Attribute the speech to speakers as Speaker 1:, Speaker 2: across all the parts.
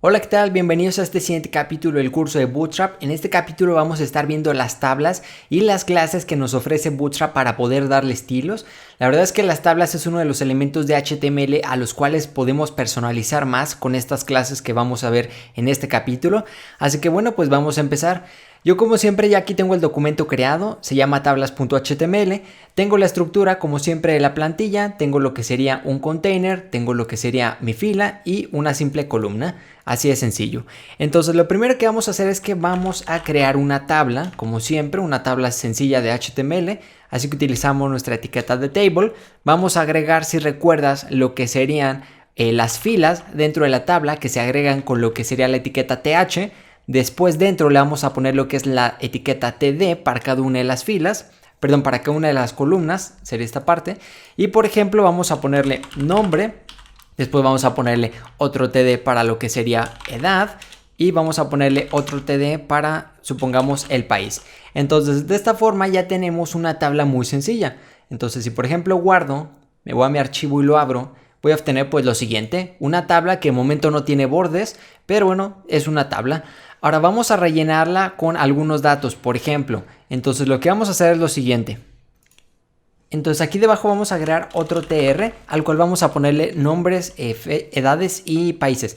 Speaker 1: Hola, ¿qué tal? Bienvenidos a este siguiente capítulo del curso de Bootstrap. En este capítulo vamos a estar viendo las tablas y las clases que nos ofrece Bootstrap para poder darle estilos. La verdad es que las tablas es uno de los elementos de HTML a los cuales podemos personalizar más con estas clases que vamos a ver en este capítulo. Así que bueno, pues vamos a empezar. Yo como siempre ya aquí tengo el documento creado, se llama tablas.html, tengo la estructura como siempre de la plantilla, tengo lo que sería un container, tengo lo que sería mi fila y una simple columna, así de sencillo. Entonces lo primero que vamos a hacer es que vamos a crear una tabla, como siempre, una tabla sencilla de HTML, así que utilizamos nuestra etiqueta de table, vamos a agregar, si recuerdas, lo que serían las filas dentro de la tabla que se agregan con lo que sería la etiqueta th. Después dentro le vamos a poner lo que es la etiqueta TD para cada una de las filas, perdón, para cada una de las columnas, sería esta parte. Y por ejemplo vamos a ponerle nombre, después vamos a ponerle otro TD para lo que sería edad y vamos a ponerle otro TD para, supongamos, el país. Entonces de esta forma ya tenemos una tabla muy sencilla. Entonces si por ejemplo guardo, me voy a mi archivo y lo abro, voy a obtener pues lo siguiente, una tabla que de momento no tiene bordes, pero bueno, es una tabla. Ahora vamos a rellenarla con algunos datos, por ejemplo. Entonces lo que vamos a hacer es lo siguiente. Entonces aquí debajo vamos a agregar otro tr al cual vamos a ponerle nombres, edades y países.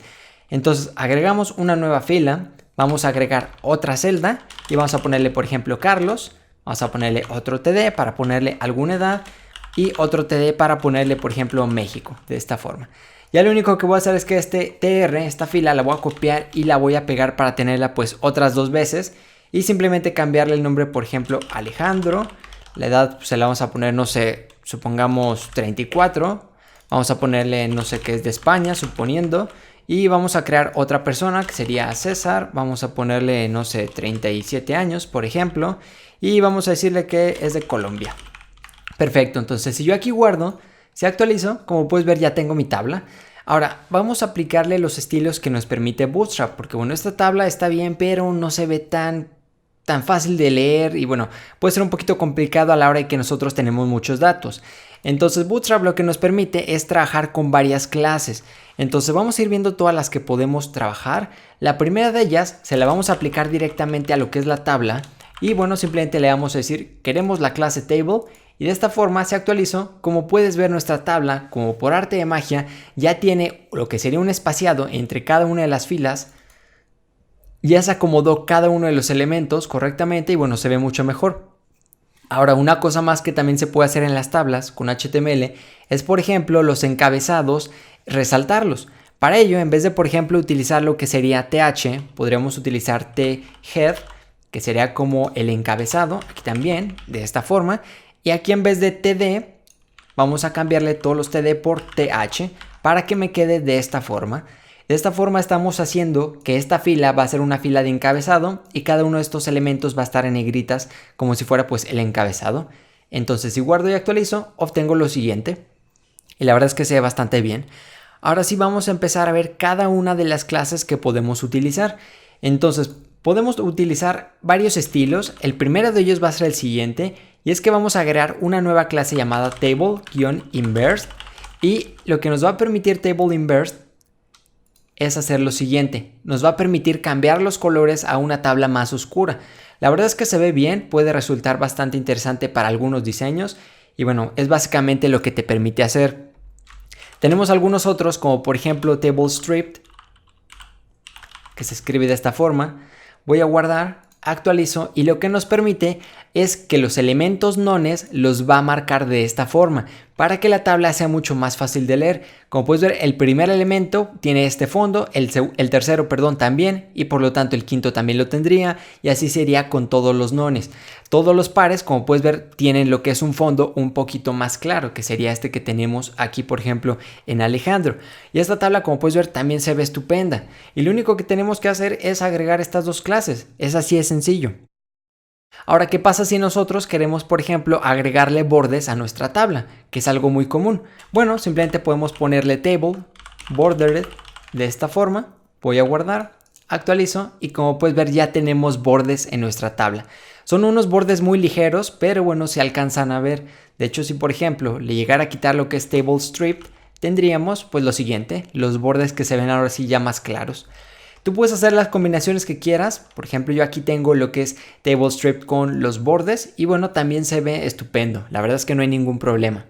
Speaker 1: Entonces agregamos una nueva fila, vamos a agregar otra celda y vamos a ponerle por ejemplo Carlos. Vamos a ponerle otro td para ponerle alguna edad y otro td para ponerle por ejemplo México, de esta forma. Ya lo único que voy a hacer es que este tr, esta fila, la voy a copiar y la voy a pegar para tenerla pues otras dos veces. Y simplemente cambiarle el nombre, por ejemplo, Alejandro. La edad pues, se la vamos a poner, no sé, supongamos 34. Vamos a ponerle, no sé, que es de España, suponiendo. Y vamos a crear otra persona que sería César. Vamos a ponerle, no sé, 37 años, por ejemplo. Y vamos a decirle que es de Colombia. Perfecto, entonces si yo aquí guardo, si actualizo, como puedes ver ya tengo mi tabla. Ahora vamos a aplicarle los estilos que nos permite Bootstrap, porque bueno, esta tabla está bien, pero no se ve tan fácil de leer y bueno, puede ser un poquito complicado a la hora de que nosotros tenemos muchos datos. Entonces Bootstrap lo que nos permite es trabajar con varias clases. Entonces vamos a ir viendo todas las que podemos trabajar. La primera de ellas se la vamos a aplicar directamente a lo que es la tabla. Y bueno, simplemente le vamos a decir, queremos la clase table. Y de esta forma se actualizó. Como puedes ver, nuestra tabla, como por arte de magia, ya tiene lo que sería un espaciado entre cada una de las filas. Ya se acomodó cada uno de los elementos correctamente y bueno, se ve mucho mejor. Ahora, una cosa más que también se puede hacer en las tablas con HTML es, por ejemplo, los encabezados, resaltarlos. Para ello, en vez de, por ejemplo, utilizar lo que sería th, podríamos utilizar thead, que sería como el encabezado, aquí también, de esta forma. Y aquí en vez de td, vamos a cambiarle todos los td por th para que me quede de esta forma. De esta forma estamos haciendo que esta fila va a ser una fila de encabezado y cada uno de estos elementos va a estar en negritas como si fuera pues el encabezado. Entonces si guardo y actualizo, obtengo lo siguiente. Y la verdad es que se ve bastante bien. Ahora sí vamos a empezar a ver cada una de las clases que podemos utilizar. Entonces podemos utilizar varios estilos. El primero de ellos va a ser el siguiente. Y es que vamos a agregar una nueva clase llamada table-inverse. Y lo que nos va a permitir table-inverse es hacer lo siguiente. Nos va a permitir cambiar los colores a una tabla más oscura. La verdad es que se ve bien, puede resultar bastante interesante para algunos diseños. Y bueno, es básicamente lo que te permite hacer. Tenemos algunos otros, como por ejemplo table stripped, que se escribe de esta forma. Voy a guardar, actualizo y lo que nos permite es que los elementos nones los va a marcar de esta forma para que la tabla sea mucho más fácil de leer. Como puedes ver, el primer elemento tiene este fondo, el tercero, perdón, también, y por lo tanto el quinto también lo tendría, y así sería con todos los nones. Todos los pares, como puedes ver, tienen lo que es un fondo un poquito más claro, que sería este que tenemos aquí, por ejemplo, en Alejandro. Y esta tabla, como puedes ver, también se ve estupenda. Y lo único que tenemos que hacer es agregar estas dos clases. Es así de sencillo. Ahora, ¿qué pasa si nosotros queremos, por ejemplo, agregarle bordes a nuestra tabla? Que es algo muy común. Bueno, simplemente podemos ponerle table, bordered, de esta forma. Voy a guardar, actualizo y como puedes ver ya tenemos bordes en nuestra tabla. Son unos bordes muy ligeros, pero bueno, se alcanzan a ver. De hecho, si por ejemplo le llegara a quitar lo que es table strip, tendríamos pues lo siguiente, los bordes que se ven ahora sí ya más claros. Tú puedes hacer las combinaciones que quieras. Por ejemplo, yo aquí tengo lo que es table strip con los bordes y bueno, también se ve estupendo. La verdad es que no hay ningún problema.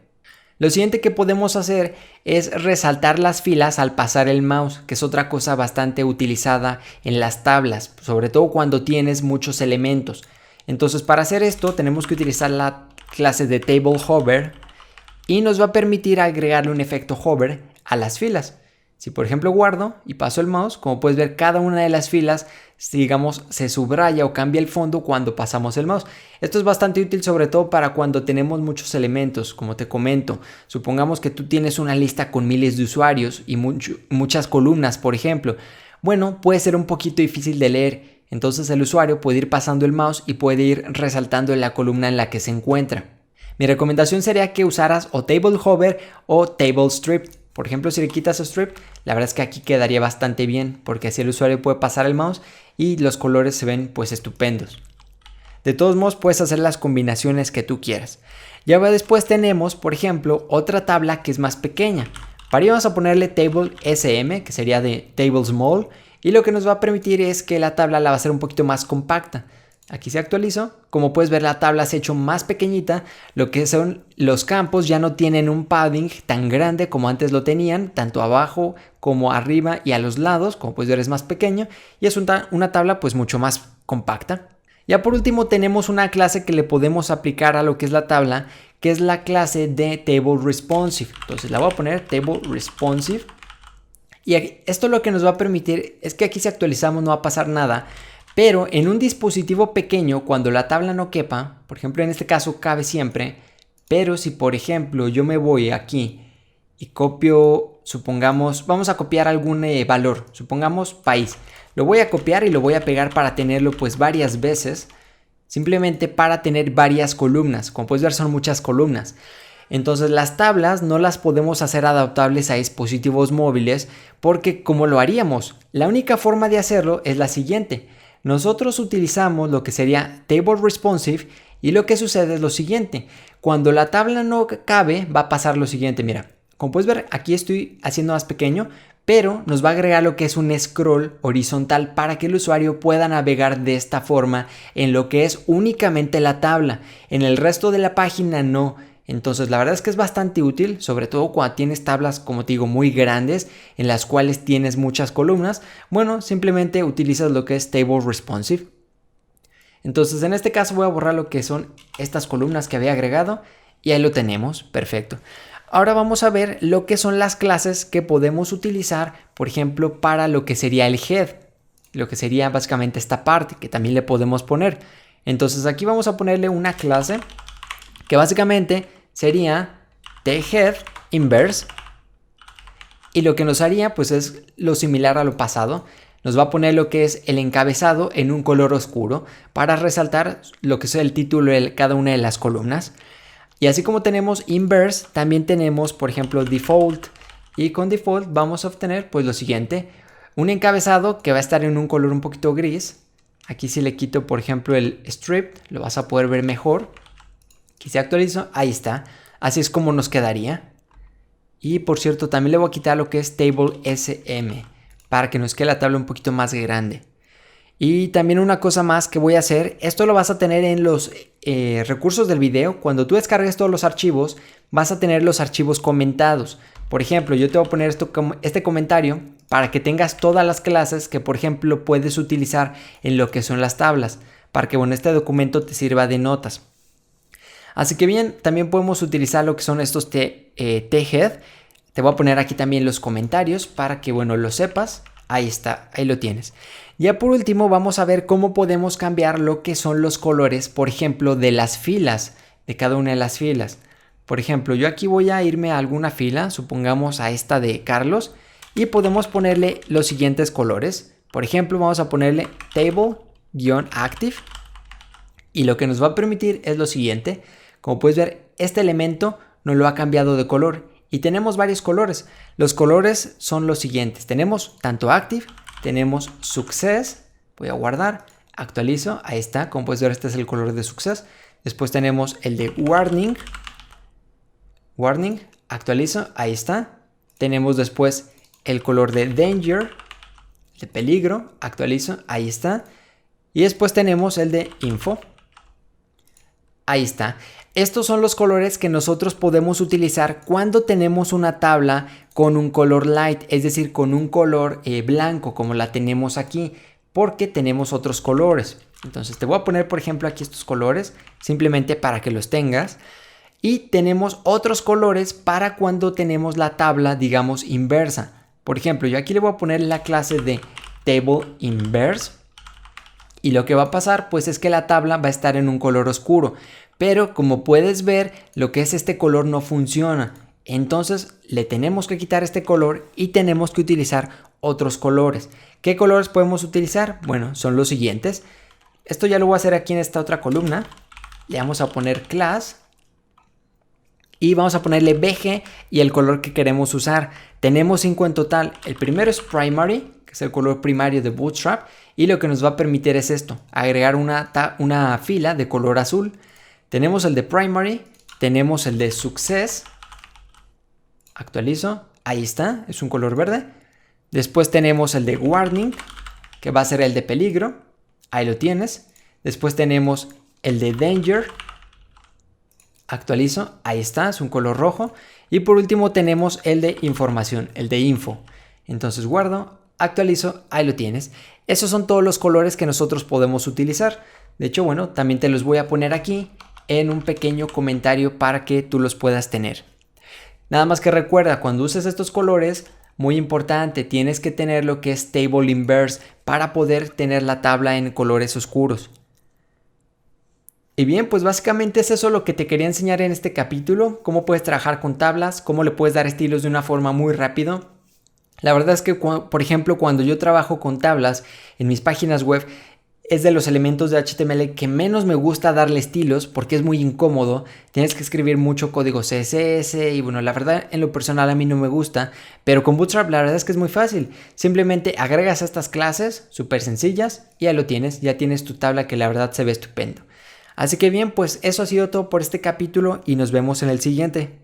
Speaker 1: Lo siguiente que podemos hacer es resaltar las filas al pasar el mouse, que es otra cosa bastante utilizada en las tablas, sobre todo cuando tienes muchos elementos. Entonces, para hacer esto tenemos que utilizar la clase de table hover y nos va a permitir agregarle un efecto hover a las filas. Si por ejemplo guardo y paso el mouse, como puedes ver, cada una de las filas, digamos, se subraya o cambia el fondo cuando pasamos el mouse. Esto es bastante útil sobre todo para cuando tenemos muchos elementos, como te comento. Supongamos que tú tienes una lista con miles de usuarios y muchas columnas, por ejemplo. Bueno, puede ser un poquito difícil de leer. Entonces el usuario puede ir pasando el mouse y puede ir resaltando la columna en la que se encuentra. Mi recomendación sería que usaras o Table Hover o Table Strip. Por ejemplo, si le quitas Strip, la verdad es que aquí quedaría bastante bien porque así el usuario puede pasar el mouse y los colores se ven pues estupendos. De todos modos puedes hacer las combinaciones que tú quieras. Ya después tenemos, por ejemplo, otra tabla que es más pequeña. Para ello vamos a ponerle Table SM, que sería de Table Small, y lo que nos va a permitir es que la tabla la va a hacer un poquito más compacta. Aquí se actualizó. Como puedes ver, la tabla se ha hecho más pequeñita. Lo que son los campos ya no tienen un padding tan grande como antes lo tenían, tanto abajo como arriba y a los lados. Como puedes ver, es más pequeño y es una tabla pues mucho más compacta. Ya por último tenemos una clase que le podemos aplicar a lo que es la tabla, que es la clase de Table Responsive. Entonces la voy a poner Table Responsive. Y esto lo que nos va a permitir es que aquí si actualizamos no va a pasar nada. Pero en un dispositivo pequeño, cuando la tabla no quepa, por ejemplo en este caso cabe siempre, pero si por ejemplo yo me voy aquí y copio, supongamos, vamos a copiar algún valor, supongamos país, lo voy a copiar y lo voy a pegar para tenerlo pues varias veces, simplemente para tener varias columnas. Como puedes ver son muchas columnas. Entonces las tablas no las podemos hacer adaptables a dispositivos móviles porque ¿cómo lo haríamos? La única forma de hacerlo es la siguiente. Nosotros utilizamos lo que sería Table Responsive y lo que sucede es lo siguiente. Cuando la tabla no cabe va a pasar lo siguiente. Mira, como puedes ver aquí estoy haciendo más pequeño, pero nos va a agregar lo que es un scroll horizontal para que el usuario pueda navegar de esta forma en lo que es únicamente la tabla. En el resto de la página no. Entonces la verdad es que es bastante útil, sobre todo cuando tienes tablas, como te digo, muy grandes en las cuales tienes muchas columnas. Bueno, simplemente utilizas lo que es Table Responsive. Entonces en este caso voy a borrar lo que son estas columnas que había agregado y ahí lo tenemos, perfecto. Ahora vamos a ver lo que son las clases que podemos utilizar, por ejemplo, para lo que sería el head, lo que sería básicamente esta parte que también le podemos poner. Entonces aquí vamos a ponerle una clase que básicamente sería theHead inverse y lo que nos haría pues es lo similar a lo pasado. Nos va a poner lo que es el encabezado en un color oscuro para resaltar lo que es el título de cada una de las columnas. Y así como tenemos inverse, también tenemos por ejemplo default, y con default vamos a obtener pues lo siguiente: un encabezado que va a estar en un color un poquito gris. Aquí si le quito por ejemplo el strip lo vas a poder ver mejor. Aquí se actualizó, ahí está. Así es como nos quedaría. Y por cierto, también le voy a quitar lo que es Table SM para que nos quede la tabla un poquito más grande. Y también una cosa más que voy a hacer, esto lo vas a tener en los recursos del video. Cuando tú descargues todos los archivos, vas a tener los archivos comentados. Por ejemplo, yo te voy a poner este comentario para que tengas todas las clases que, por ejemplo, puedes utilizar en lo que son las tablas, para que bueno, este documento te sirva de notas. Así que bien, también podemos utilizar lo que son estos theHead. Te voy a poner aquí también los comentarios para que bueno, lo sepas. Ahí está, ahí lo tienes. Ya por último vamos a ver cómo podemos cambiar lo que son los colores, por ejemplo, de las filas, de cada una de las filas. Por ejemplo, yo aquí voy a irme a alguna fila, supongamos a esta de Carlos, y podemos ponerle los siguientes colores. Por ejemplo, vamos a ponerle table-active y lo que nos va a permitir es lo siguiente. Como puedes ver, este elemento no lo ha cambiado de color y tenemos varios colores. Los colores son los siguientes. Tenemos tanto active, tenemos success, voy a guardar, actualizo, ahí está. Como puedes ver, este es el color de success. Después tenemos el de warning, actualizo, ahí está. Tenemos después el color de danger, el de peligro, actualizo, ahí está. Y después tenemos el de info. Ahí está. Estos son los colores que nosotros podemos utilizar cuando tenemos una tabla con un color light, es decir, con un color blanco como la tenemos aquí, porque tenemos otros colores. Entonces te voy a poner, por ejemplo, aquí estos colores, simplemente para que los tengas. Y tenemos otros colores para cuando tenemos la tabla, digamos, inversa. Por ejemplo, yo aquí le voy a poner la clase de table inverse. Y lo que va a pasar, pues, es que la tabla va a estar en un color oscuro. Pero como puedes ver, lo que es este color no funciona. Entonces le tenemos que quitar este color y tenemos que utilizar otros colores. ¿Qué colores podemos utilizar? Bueno, son los siguientes. Esto ya lo voy a hacer aquí en esta otra columna. Le vamos a poner class. Y vamos a ponerle BG y el color que queremos usar. Tenemos 5 en total. El primero es primary, que es el color primario de Bootstrap. Y lo que nos va a permitir es esto, agregar una fila de color azul. Tenemos el de primary, tenemos el de success. Actualizo, ahí está, es un color verde. Después tenemos el de warning, que va a ser el de peligro. Ahí lo tienes. Después tenemos el de danger. Actualizo, ahí está, es un color rojo. Y por último tenemos el de información, el de info. Entonces guardo, actualizo, ahí lo tienes. Esos son todos los colores que nosotros podemos utilizar. De hecho, bueno, también te los voy a poner aquí en un pequeño comentario para que tú los puedas tener. Nada más que recuerda, cuando uses estos colores, muy importante, tienes que tener lo que es table inverse para poder tener la tabla en colores oscuros. Y bien, pues básicamente es eso lo que te quería enseñar en este capítulo, cómo puedes trabajar con tablas, cómo le puedes dar estilos de una forma muy rápido. La verdad es que, por ejemplo, cuando yo trabajo con tablas en mis páginas web, es de los elementos de HTML que menos me gusta darle estilos porque es muy incómodo. Tienes que escribir mucho código CSS y bueno, la verdad en lo personal a mí no me gusta, pero con Bootstrap la verdad es que es muy fácil. Simplemente agregas estas clases súper sencillas y ya lo tienes, ya tienes tu tabla que la verdad se ve estupendo. Así que bien, pues eso ha sido todo por este capítulo y nos vemos en el siguiente.